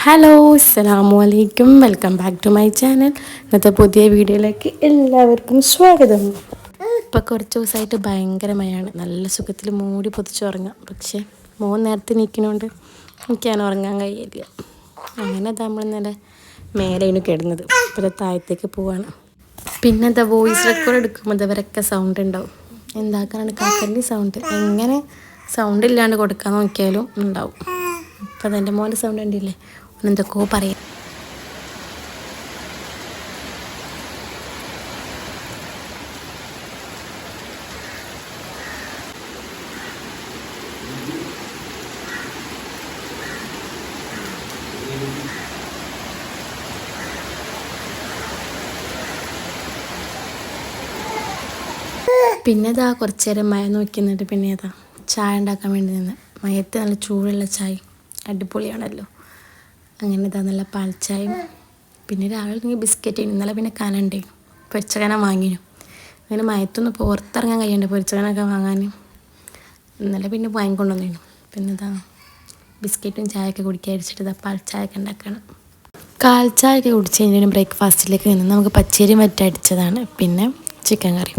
Hello അസ്സലാമു അലൈക്കും, welcome back to my channel. ഇന്നത്തെ പുതിയ വീഡിയോയിലേക്ക് എല്ലാവർക്കും സ്വാഗതം. ഇപ്പോൾ കുറച്ച് ദിവസമായിട്ട് ഭയങ്കര മഴയാണ്. നല്ല സുഖത്തിൽ മൂടി പൊതിച്ചുറങ്ങാം. പക്ഷേ നേരത്തെ നീക്കിനോണ്ട് എനിക്കാണ് ഉറങ്ങാൻ കഴിയില്ല. അങ്ങനെ നമ്മൾ ഇന്നലെ മേലെയാണ് കിടന്നത്. ഇപ്പോൾ താഴത്തേക്ക് പോവാണ്. പിന്നെ എന്താ വോയിസ് റെക്കോർഡ് എടുക്കുമ്പോൾ ഇവരൊക്കെ സൗണ്ട് ഉണ്ടാവും. എന്താക്കാനാണ് കാക്കല്ലി സൗണ്ട്. എങ്ങനെ സൗണ്ട് ഇല്ലാണ്ട് കൊടുക്കാൻ നോക്കിയാലും ഉണ്ടാവും. അപ്പോൾ അതെൻ്റെ മോൻ്റെ സൗണ്ട് ഉണ്ടില്ലേ, എന്തൊക്കെയോ പറയാം. പിന്നെ ഇതാ കുറച്ച് നേരം മഴ നോക്കി നിന്നിട്ട് പിന്നെ ഏതാ ചായ ഉണ്ടാക്കാൻ വേണ്ടി നിന്ന്. മയത്ത് നല്ല ചൂടുള്ള ചായ അടിപൊളിയാണല്ലോ. അങ്ങനെ ഇതാ നല്ല പാൽച്ചായയും പിന്നെ രാവിലെ ബിസ്ക്കറ്റ്. ഇന്നലെ പിന്നെ കനുണ്ട്, പൊരിച്ചകന വാങ്ങിനു. അങ്ങനെ മയത്തൊന്ന് പുറത്തിറങ്ങാൻ കഴിയണ്ടേ പൊരിച്ചകനൊക്കെ വാങ്ങാൻ. ഇന്നലെ പിന്നെ വാങ്ങിക്കൊണ്ടുവന്നു. പിന്നെ ഇതാ ബിസ്ക്കറ്റും ചായയൊക്കെ കുടിക്കാൻ അടിച്ചിട്ട് ഇതാ പാൽച്ചായൊക്കെ ഉണ്ടാക്കണം. കാൽച്ചായൊക്കെ കുടിച്ച് കഴിഞ്ഞാൽ ബ്രേക്ക്ഫാസ്റ്റിലേക്ക് നിന്ന് നമുക്ക് പച്ചരി വറ്റടിച്ചതാണ്. പിന്നെ ചിക്കൻ കറി.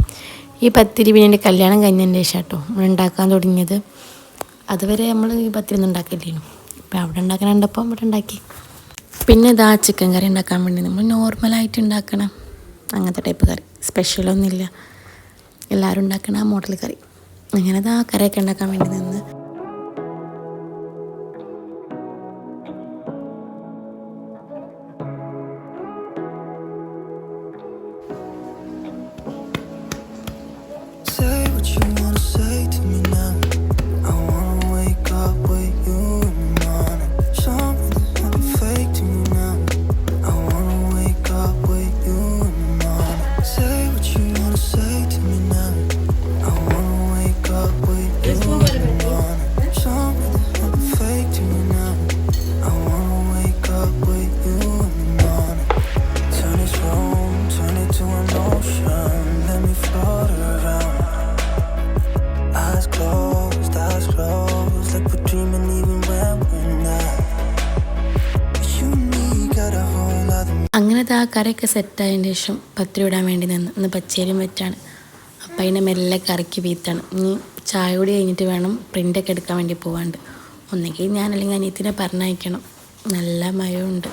ഈ പത്തിരി പിന്നെ എൻ്റെ കല്യാണം കഴിഞ്ഞതിൻ്റെ ശേഷം കേട്ടോ നമ്മൾ ഉണ്ടാക്കാൻ തുടങ്ങിയത്. അതുവരെ നമ്മൾ ഈ പത്തിരി ഒന്നും ഉണ്ടാക്കില്ലേനു. ഇപ്പം അവിടെ ഉണ്ടാക്കാൻ കണ്ടപ്പോൾ ഇവിടെ ഉണ്ടാക്കി. പിന്നെ ഇതാ ചിക്കൻ കറി ഉണ്ടാക്കാൻ വേണ്ടി നമ്മൾ നോർമലായിട്ട് ഉണ്ടാക്കണം അങ്ങനത്തെ ടൈപ്പ് കറി, സ്പെഷ്യലൊന്നുമില്ല, എല്ലാവരും ഉണ്ടാക്കണം ആ മോഡൽ കറി. അങ്ങനെ ഇതാ കറിയൊക്കെ ഉണ്ടാക്കാൻ വേണ്ടി നിന്ന്. അങ്ങനെ ആ കറിയൊക്കെ സെറ്റായതിന് ശേഷം പത്തിരി ഇടാൻ വേണ്ടി നിന്ന്. ഇന്ന് പച്ചരിയും വെച്ചാണ്. അപ്പം അതിനെ മെല്ലെ കറിക്ക് വീത്താണ്. ഇനി ചായ കൂടി കഴിഞ്ഞിട്ട് വേണം പ്രിൻ്റൊക്കെ എടുക്കാൻ വേണ്ടി പോകാണ്ട്. ഒന്നെങ്കിൽ ഞാൻ അല്ലെങ്കിൽ അനിയത്തിനെ പറഞ്ഞയക്കണം. നല്ല മഴയുണ്ട്.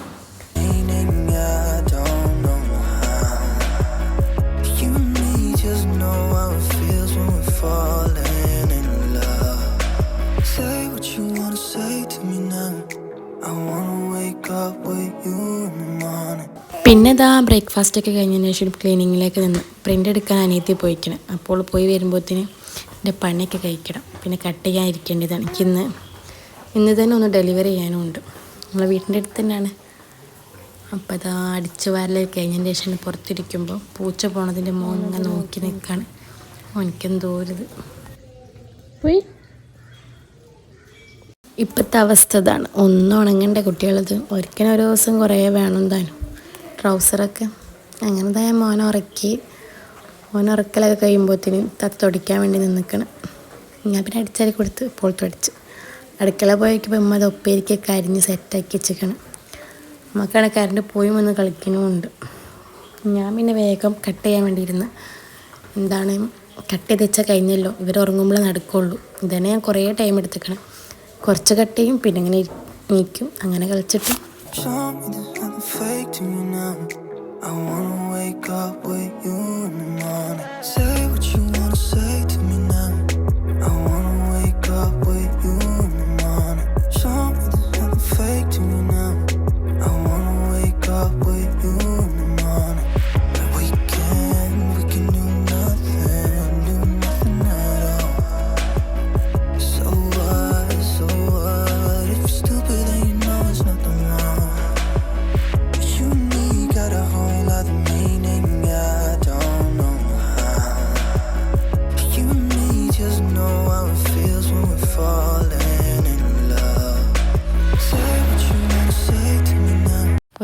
പിന്നെ ഇതാ ബ്രേക്ക്ഫാസ്റ്റൊക്കെ കഴിഞ്ഞതിന് ശേഷം ക്ലീനിങ്ങിലേക്ക് നിന്ന് പ്രിൻ്റ് എടുക്കാൻ അനിയത്തി പോയിക്കണം. അപ്പോൾ പോയി വരുമ്പോഴത്തേന് എൻ്റെ പണിയൊക്കെ കഴിക്കണം. പിന്നെ കട്ട് ചെയ്യാൻ ഇരിക്കേണ്ടതാണ്. ഇന്ന് തന്നെ ഒന്ന് ഡെലിവറി ചെയ്യാനും ഉണ്ട്. നമ്മളെ വീട്ടിൻ്റെ അടുത്ത് തന്നെയാണ്. അപ്പോൾ അതാ അടിച്ചു വാരലൊക്കെ കഴിഞ്ഞതിന് ശേഷം പുറത്തിരിക്കുമ്പോൾ പൂച്ച പോണതിൻ്റെ മോനെ നോക്കി നിൽക്കുകയാണ്. എനിക്കെന്തോ ഒരിത് പോയി. ഇപ്പോഴത്തെ അവസ്ഥ ഇതാണ്. ഒന്നും ഉണങ്ങേണ്ട കുട്ടികളത്. ഒരിക്കലും ഒരു ദിവസം കുറേ വേണം താനും ട്രൗസറൊക്കെ. അങ്ങനെ തന്നെ മോനെ ഉറക്കലൊക്കെ കഴിയുമ്പോഴത്തേന് തൊടിക്കാൻ വേണ്ടി നിൽക്കണം. ഞാൻ പിന്നെ അടിച്ചാൽ കൊടുത്ത് ഇപ്പോൾ തുടച്ച് അടുക്കള പോയപ്പോൾ ഉമ്മ അത് ഒപ്പേരിക്കൊക്കെ അരിഞ്ഞ് സെറ്റാക്കി വെച്ചിരിക്കണം. നമുക്കാണ് കറണ്ട് പോയി വന്ന് കളിക്കണമുണ്ട്. ഞാൻ പിന്നെ വേഗം കട്ട് ചെയ്യാൻ വേണ്ടിയിരുന്ന്. എന്താണ് കട്ട് ചെയ്ത് വെച്ചാൽ കഴിഞ്ഞല്ലോ, ഇവർ ഉറങ്ങുമ്പോഴേ നടക്കുള്ളൂ. ഇതന്നെ ഞാൻ കുറേ ടൈം എടുത്തേക്കണം. കുറച്ച് കട്ട് ചെയ്യും, പിന്നെ ഇങ്ങനെ നീക്കും, അങ്ങനെ കളിച്ചിട്ട്.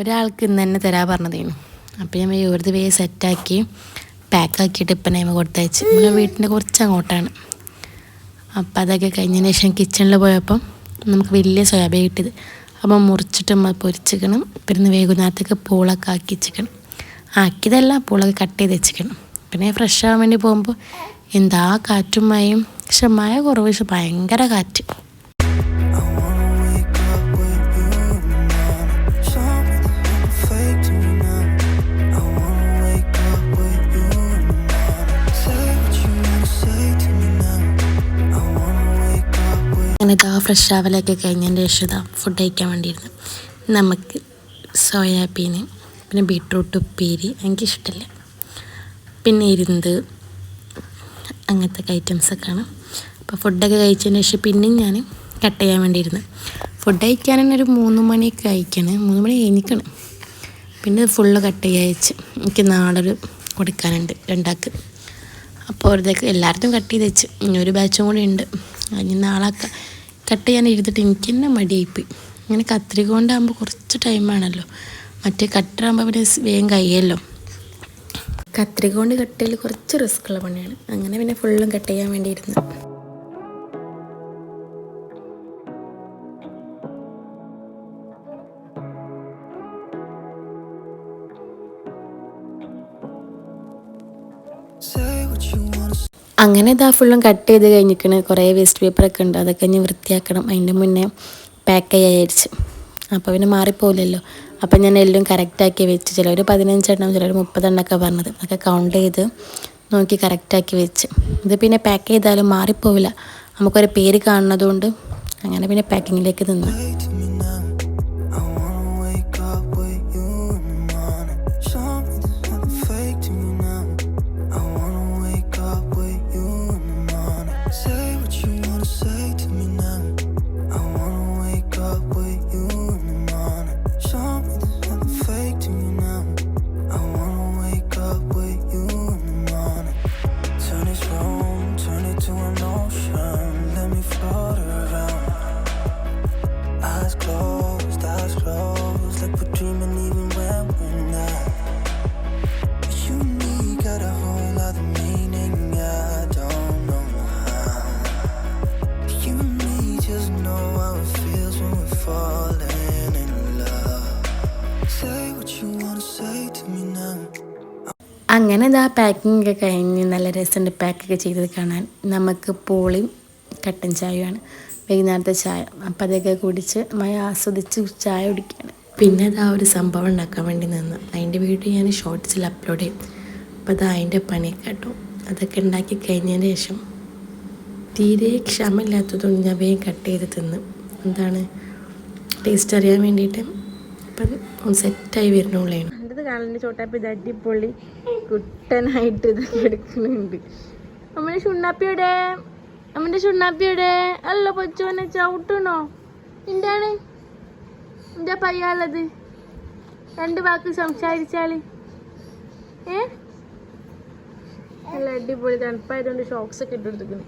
ഒരാൾക്ക് ഇന്ന് തന്നെ തരാൻ പറഞ്ഞതേനു. അപ്പോൾ ഞാൻ വെറുതെ വേഗം സെറ്റാക്കി പാക്കാക്കിയിട്ട് ഇപ്പം ഞാൻ കൊടുത്തയച്ച്. നമ്മളെ വീട്ടിൻ്റെ കുറച്ച് അങ്ങോട്ടാണ്. അപ്പം അതൊക്കെ കഴിഞ്ഞതിന് ശേഷം കിച്ചണിൽ പോയപ്പം നമുക്ക് വലിയ സോയാബീൻ കിട്ടിയത്. അപ്പോൾ മുറിച്ചിട്ട് പൊരിച്ചിക്കണം. പിന്നെ വൈകുന്നേരത്തേക്ക് പൂളൊക്കെ ആക്കി വെച്ചിക്കണം. ആക്കിയതല്ല, പൂളൊക്കെ കട്ട് ചെയ്ത് വെച്ചിക്കണം. പിന്നെ ഫ്രഷ് ആവാൻ വേണ്ടി പോകുമ്പോൾ എന്താ കാറ്റും മഴയും. പക്ഷെ മഴ കുറവ്, പക്ഷെ ഭയങ്കര കാറ്റ്. അങ്ങനെ ഇതാ ഫ്രഷ് ആവലൊക്കെ കഴിഞ്ഞതിൻ്റെ ശേഷം ഇതാ ഫുഡ് കഴിക്കാൻ വേണ്ടിയിരുന്നു. നമുക്ക് സോയാബീൻ, പിന്നെ ബീട്രൂട്ട് ഉപ്പേരി എനിക്കിഷ്ടമില്ല, പിന്നെ ഇരുന്ത്, അങ്ങനത്തെ ഐറ്റംസൊക്കെയാണ്. അപ്പോൾ ഫുഡൊക്കെ കഴിച്ചതിന് ശേഷം പിന്നെയും ഞാൻ കട്ട് ചെയ്യാൻ വേണ്ടിയിരുന്നു. ഫുഡ് കഴിക്കാൻ തന്നെ ഒരു 3 മണിയൊക്കെ കഴിക്കണം, 3 മണി കഴിഞ്ഞിക്കണം. പിന്നെ ഫുള്ള് കട്ട് ചെയ്യാൻ വെച്ച് എനിക്ക് നാളൊരു കൊടുക്കാനുണ്ട് 2 ആൾക്ക്. അപ്പോൾ അവിടത്തേക്ക് എല്ലായിടത്തും കട്ട് ചെയ്ത് വെച്ച് ഇനി ഒരു ബാച്ചും കൂടി ഉണ്ട്. അതിന് നാളെ കട്ട് ചെയ്യാൻ ഇരുന്നിട്ട് എനിക്ക് തന്നെ മടിയായിപ്പോയി. ഇങ്ങനെ കത്രിക കൊണ്ടാകുമ്പോൾ കുറച്ച് ടൈമാണല്ലോ, മറ്റേ കട്ടറാകുമ്പോൾ പിന്നെ വേഗം കഴിയല്ലോ. കത്രിക കൊണ്ട് കട്ട് ചെയ്യൽ കുറച്ച് റിസ്ക്കുള്ള പണിയാണ്. അങ്ങനെ പിന്നെ ഫുള്ളും കട്ട് ചെയ്യാൻ വേണ്ടിയിരുന്നു. അങ്ങനെ ഇതാ ഫുള്ളും കട്ട് ചെയ്ത് കഴിഞ്ഞിരിക്കണ്. കുറേ വേസ്റ്റ് പേപ്പറൊക്കെ ഉണ്ട്, അതൊക്കെ ഇനി വൃത്തിയാക്കണം. അതിൻ്റെ മുന്നേ പാക്ക് ചെയ്യാൻ വിചാരിച്ച്. അപ്പോൾ പിന്നെ മാറിപ്പോവില്ലല്ലോ. അപ്പം ഞാൻ എല്ലാം കറക്റ്റാക്കി വെച്ച്. ചിലർ 15 എണ്ണം, ചിലർ 30 എണ്ണമൊക്കെ പറഞ്ഞത്, അതൊക്കെ കൗണ്ട് ചെയ്ത് നോക്കി കറക്റ്റാക്കി വെച്ച്. ഇത് പിന്നെ പാക്ക് ചെയ്താലും മാറിപ്പോവില്ല, നമുക്കൊരു പേര് കാണുന്നതുകൊണ്ട്. അങ്ങനെ പിന്നെ പാക്കിങ്ങിലേക്ക് നിന്ന്. അങ്ങനെ ഇതാ പാക്കിംഗ് ഒക്കെ കഴിഞ്ഞ് നല്ല രസമുണ്ട് പാക്കൊക്കെ ചെയ്തത് കാണാൻ. നമുക്ക് പൂളിയും കട്ടൻ ചായയുമാണ് വൈകുന്നേരത്തെ ചായ. അപ്പം അതൊക്കെ കുടിച്ച് മഴ ആസ്വദിച്ച് ചായ കുടിക്കുകയാണ്. പിന്നെ അതാ ഒരു സംഭവം ഉണ്ടാക്കാൻ വേണ്ടി നിന്ന് അതിൻ്റെ വീഡിയോ ഞാൻ ഷോർട്സിൽ അപ്ലോഡ് ചെയ്യും. അപ്പോൾ അത് അതിൻ്റെ പണിയൊക്കെ കേട്ടോ. അതൊക്കെ ഉണ്ടാക്കി കഴിഞ്ഞതിന് ശേഷം തീരെ ക്ഷമയില്ലാത്തതുകൊണ്ട് ഞാൻ വേഗം കട്ട് ചെയ്ത് തിന്ന്. എന്താണ് ടേസ്റ്റ് അറിയാൻ വേണ്ടിയിട്ട്. അപ്പം സെറ്റായി വരുന്നുള്ളതാണ്. ഇത് കാണുന്നുണ്ട് ചോട്ടാപ്പി, ഇത് അടിപൊളി കുട്ടനായിട്ട് ഇതൊക്കെ എടുക്കുന്നുണ്ട്. അമ്മൻ്റെ ചുണ്ണാപ്പിയുടെ അല്ല പൊച്ചോനെ ചവിട്ടണോ? എന്താണ് എന്താ പയ്യാളത്? 2 വാക്ക് സംസാരിച്ചാല് നല്ല അടിപൊളി തണുപ്പായതുകൊണ്ട് ഷോക്സ് ഒക്കെ ഇട്ടെടുത്തിരിക്കുന്നു.